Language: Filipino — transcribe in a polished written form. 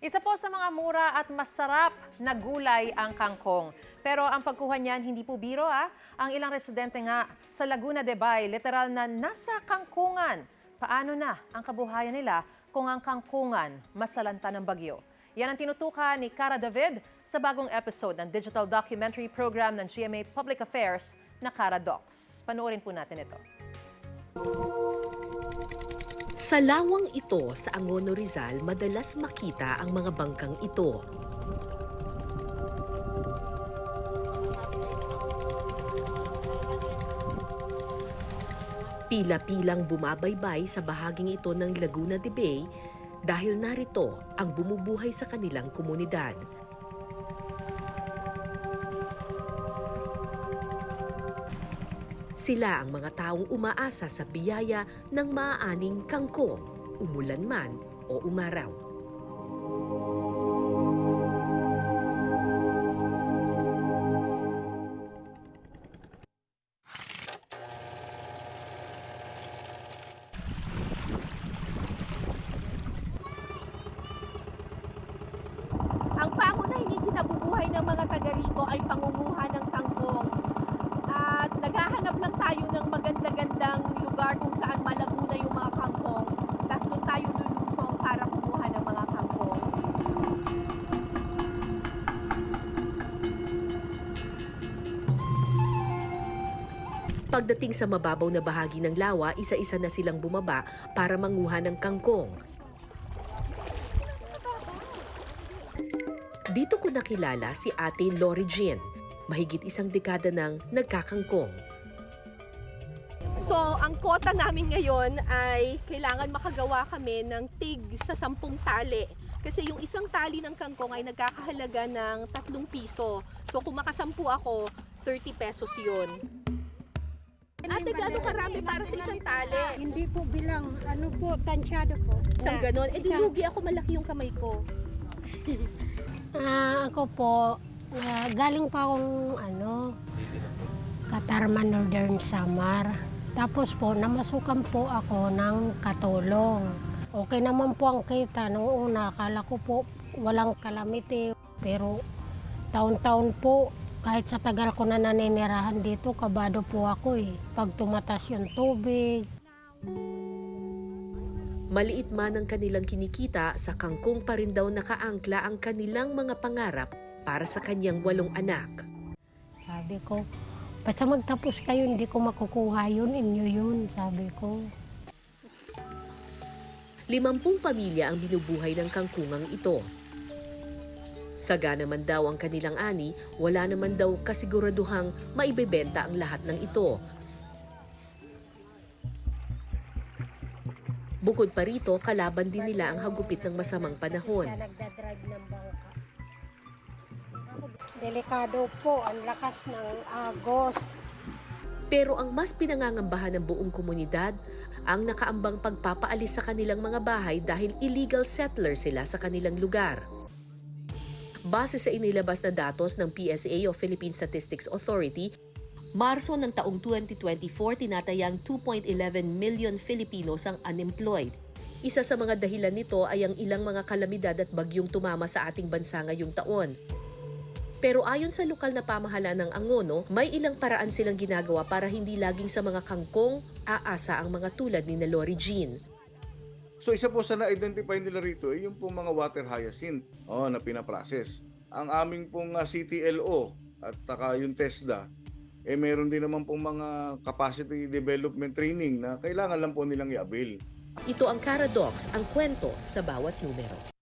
Isa po sa mga mura at masarap na gulay ang kangkong. Pero ang pagkuha niyan hindi po biro Ang ilang residente nga sa Laguna de Bay, literal na nasa kangkungan. Paano na ang kabuhayan nila kung ang kangkungan masalanta ng bagyo? Yan ang tinutukan ni Cara David sa bagong episode ng digital documentary program ng GMA Public Affairs na Cara Docs. Panoorin po natin ito. Sa lawang ito sa Angono, Rizal, madalas makita ang mga bangkang ito. Pila-pilang bumabaybay sa bahaging ito ng Laguna de Bay dahil narito ang bumubuhay sa kanilang komunidad. Sila ang mga taong umaasa sa biyaya ng maaaning kangkong, umulan man o umaraw. Ang pangunahing kinabubuhay ng mga taga rito ay pangunguha ng kangkong. At naghahanap lang tayo ng maganda-gandang lugar kung saan malaguna yung mga kangkong. Tapos doon tayo lulusong para kumuha ng mga kangkong. Pagdating sa mababaw na bahagi ng lawa, isa-isa na silang bumaba para manguha ng kangkong. Dito ko nakilala si Ate Lori Jean, mahigit isang dekada nang nagkakangkong. So, ang kota namin ngayon ay kailangan makagawa kami ng tig sa 10 tali. Kasi yung isang tali ng kangkong ay nagkakahalaga ng 3 piso. So, kung makasampu ako, 30 pesos yun. Ate, gaano karami para sa isang tali? Hindi po bilang, ano po, tansyado po. Isang ganon. Eh, di lugi ako, malaki yung kamay ko. Ako po, galing pa akong, Katarman Northern Samar. Tapos po, namasukan po ako ng Katulong. Okay naman po ang kita. Nung una, akala ko po walang kalamity. Pero taon-taon po, kahit sa tagal ko na naninirahan dito, kabado po ako Pag tumatas yung tubig. Maliit man ang kanilang kinikita, sa kangkong pa rin daw nakaangkla ang kanilang mga pangarap para sa kanyang 8 anak. Sabi ko, basta magtapos kayo, hindi ko makukuha yun, inyo yun, sabi ko. 50 pamilya ang binubuhay ng kangkungang ito. Sagana man daw ang kanilang ani, wala naman daw kasiguraduhang maibebenta ang lahat ng ito. Bukod pa rito, kalaban din nila ang hagupit ng masamang panahon. Siya nagdadrive ng bangka. Delikado po, ang lakas ng agos. Pero ang mas pinangangambahan ng buong komunidad, ang nakaambang pagpapaalis sa kanilang mga bahay dahil illegal settler sila sa kanilang lugar. Base sa inilabas na datos ng PSA o Philippine Statistics Authority, Marso ng taong 2024, tinatayang 2.11 million Filipinos ang unemployed. Isa sa mga dahilan nito ay ang ilang mga kalamidad at bagyong tumama sa ating bansa ngayong taon. Pero ayon sa lokal na pamahalaan ng Angono, may ilang paraan silang ginagawa para hindi laging sa mga kangkong aasa ang mga tulad ni Lori Jean. So isa po sa na-identify nila rito ay yung pong mga water hyacinth na pinaprocess. Ang aming pong CTLO at yung TESDA, meron din naman pong mga capacity development training na kailangan lang po nilang i-avail. Ito ang Cara Docs, ang kwento sa bawat numero.